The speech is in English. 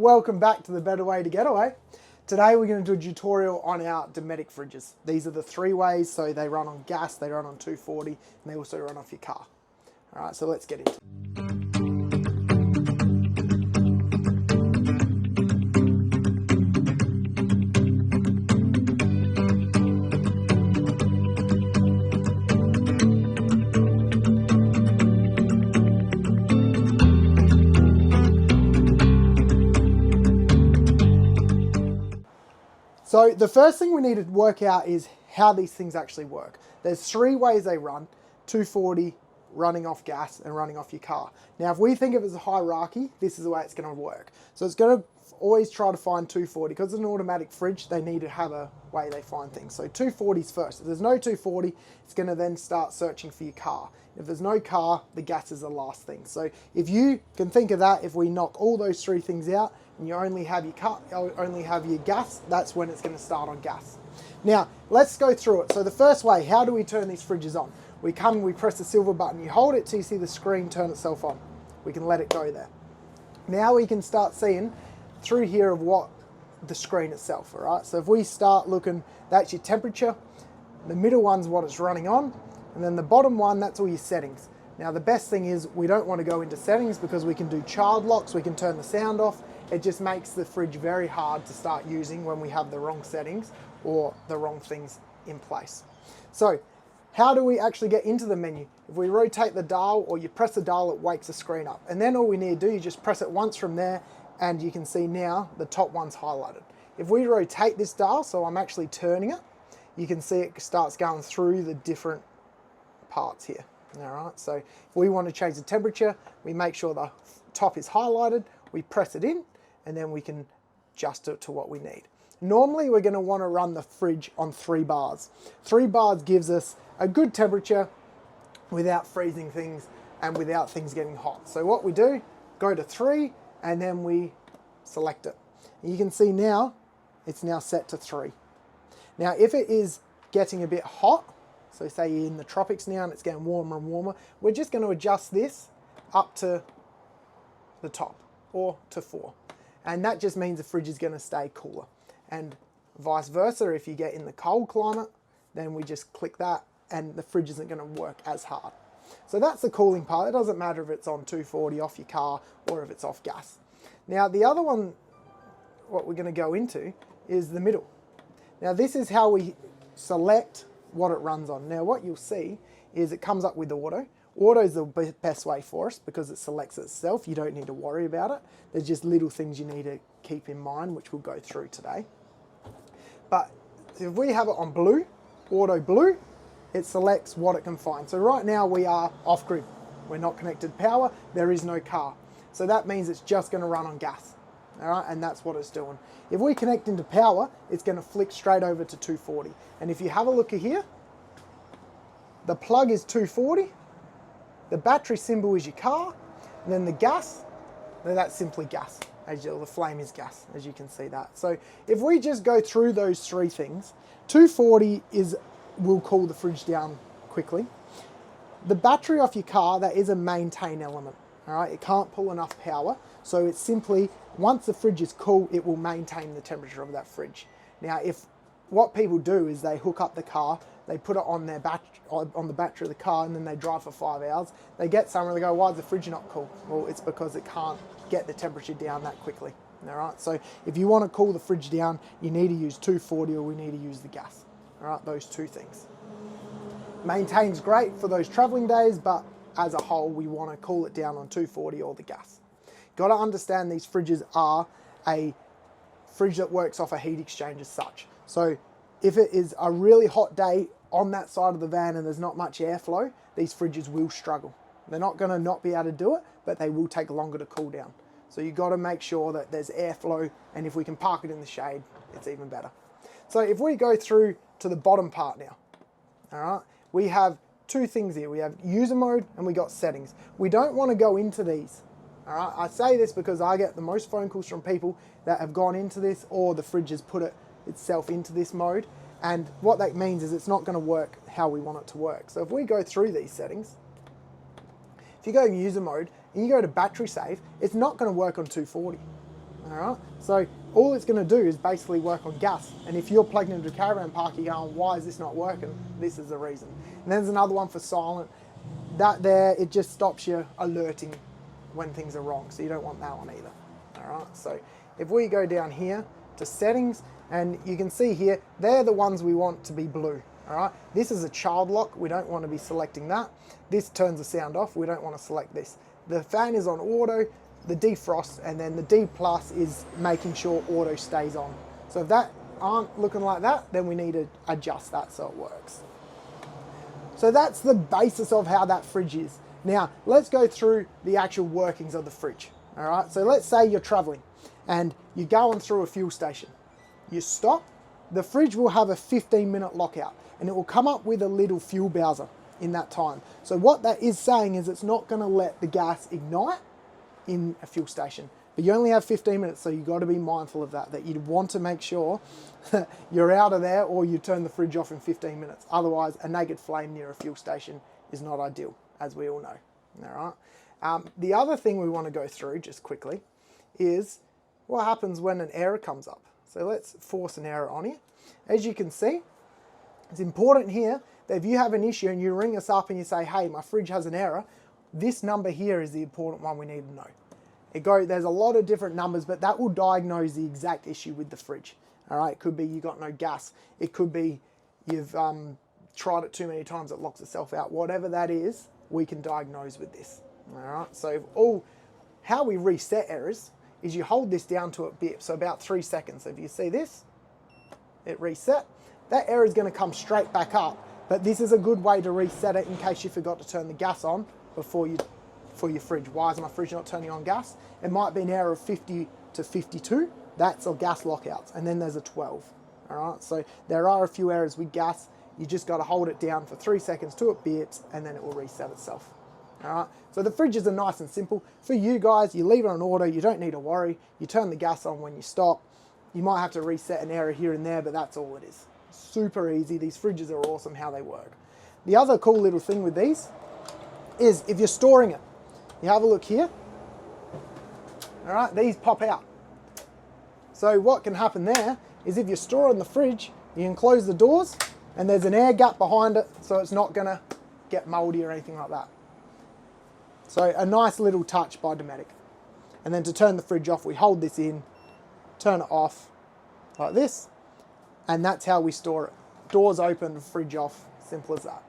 Welcome back to the Better Way to Getaway. Today we're going to do a tutorial on our Dometic fridges. These are the 3 ways, so they run on gas, they run on 240, and they also run off your car. All right, so let's get into it. So the first thing we need to work out is how these things actually work. There's 3 ways they run: 240, running off gas, and running off your car. Now, if we think of it as a hierarchy, this is the way it's going to work. So it's going to always try to find 240. Because it's an automatic fridge, they need to have a way they find things. So 240 is first. If there's no 240, it's going to then start searching for your car. If there's no car, the gas is the last thing. So if you can think of that, if we knock all those 3 things out, and you only have your car, only have your gas, that's when it's going to start on gas. Now, let's go through it. So the first way, how do we turn these fridges on? We press the silver button, you hold it till you see the screen turn itself on. We can let it go there. Now we can start seeing through here of what the screen itself, all right? So if we start looking, that's your temperature, the middle one's what it's running on, and then the bottom one, that's all your settings. Now the best thing is we don't want to go into settings because we can do child locks, we can turn the sound off. It just makes the fridge very hard to start using when we have the wrong settings or the wrong things in place. So how do we actually get into the menu? If we rotate the dial or you press the dial, it wakes the screen up. And then all we need to do, you just press it once from there and you can see now the top one's highlighted. If we rotate this dial, so I'm actually turning it, you can see it starts going through the different parts here. All right, so if we want to change the temperature, we make sure the top is highlighted, we press it in, and then we can adjust it to what we need. Normally we're going to want to run the fridge on 3 bars. 3 bars gives us a good temperature without freezing things and without things getting hot. So what we do, go to 3 and then we select it. And you can see now it's now set to 3. Now if it is getting a bit hot, so say you're in the tropics now and it's getting warmer and warmer, we're just going to adjust this up to the top or to 4. And that just means the fridge is going to stay cooler. And vice versa, if you get in the cold climate, then we just click that and the fridge isn't going to work as hard. So that's the cooling part. It doesn't matter if it's on 240 off your car or if it's off gas. Now the other one, what we're going to go into is the middle. Now this is how we select what it runs on. Now what you'll see is it comes up with auto. Auto is the best way for us because it selects itself. You don't need to worry about it. There's just little things you need to keep in mind, which we'll go through today. But if we have it on blue, auto blue, it selects what it can find. So right now we are off grid. We're not connected to power. There is no car. So that means it's just going to run on gas. All right, and that's what it's doing. If we connect into power, it's going to flick straight over to 240. And if you have a look at here, the plug is 240. The battery symbol is your car, and then the gas, then that's simply gas. The flame is gas, as you can see that. So if we just go through those 3 things, 240 will cool the fridge down quickly. The battery off your car, that is a maintain element. All right, it can't pull enough power, so it's simply, once the fridge is cool, it will maintain the temperature of that fridge. Now, what people do is they hook up the car, they put it on their on the battery of the car, and then they drive for 5 hours. They get somewhere and they go, why is the fridge not cool? Well, it's because it can't get the temperature down that quickly. All right, so if you want to cool the fridge down, you need to use 240 or we need to use the gas. All right, those 2 things. Maintain's great for those traveling days, but as a whole, we want to cool it down on 240 or the gas. Got to understand these fridges are a fridge that works off a heat exchange as such. So if it is a really hot day on that side of the van and there's not much airflow, these fridges will struggle. They're not going to not be able to do it, but they will take longer to cool down. So you've got to make sure that there's airflow, and if we can park it in the shade, it's even better. So if we go through to the bottom part now, all right, we have 2 things here. We have user mode and we got settings. We don't want to go into these. All right, I say this because I get the most phone calls from people that have gone into this, or the fridge has put itself into this mode. And what that means is it's not going to work how we want it to work. So if we go through these settings, if you go in user mode and you go to battery save, it's not going to work on 240. All right, so all it's going to do is basically work on gas. And if you're plugged into a caravan park, you're going, why is this not working? This is the reason. And there's another one for silent. That there, it just stops you alerting when things are wrong. So you don't want that one either. All right, so if we go down here to settings, and you can see here, they're the ones we want to be blue. All right, this is a child lock. We don't want to be selecting that. This turns the sound off. We don't want to select this. The fan is on auto, the defrost, and then the D plus is making sure auto stays on. So if that aren't looking like that, then we need to adjust that so it works. So that's the basis of how that fridge is. Now, let's go through the actual workings of the fridge. All right, so let's say you're traveling and you're going through a fuel station. You stop, the fridge will have a 15-minute lockout and it will come up with a little fuel bowser in that time. So what that is saying is it's not going to let the gas ignite in a fuel station. But you only have 15 minutes, so you've got to be mindful of that you'd want to make sure you're out of there or you turn the fridge off in 15 minutes. Otherwise, a naked flame near a fuel station is not ideal, as we all know. All right. The other thing we want to go through just quickly is what happens when an error comes up. So let's force an error on here. As you can see, it's important here that if you have an issue and you ring us up and you say, hey, my fridge has an error, this number here is the important one we need to know. There's a lot of different numbers, but that will diagnose the exact issue with the fridge. All right, it could be you got no gas. It could be you've tried it too many times, it locks itself out. Whatever that is, we can diagnose with this. All right, so how we reset errors is you hold this down to a bit, so about 3 seconds. So if you see this, it reset. That error is going to come straight back up, but this is a good way to reset it in case you forgot to turn the gas on for your fridge. Why is my fridge not turning on gas? It might be an error of 50 to 52. That's a gas lockouts. And then there's a 12. All right, so there are a few errors with gas. You just got to hold it down for 3 seconds till it beeps, and then it will reset itself. All right, so the fridges are nice and simple. For you guys, you leave it on auto, you don't need to worry. You turn the gas on when you stop. You might have to reset an error here and there, but that's all it is. Super easy. These fridges are awesome how they work. The other cool little thing with these is if you're storing it, you have a look here. All right, these pop out. So what can happen there is if you're storing the fridge, you can close the doors and there's an air gap behind it, so it's not gonna get moldy or anything like that. So a nice little touch by Dometic. And then to turn the fridge off, we hold this in, turn it off like this, and that's how we store it. Doors open, fridge off, simple as that.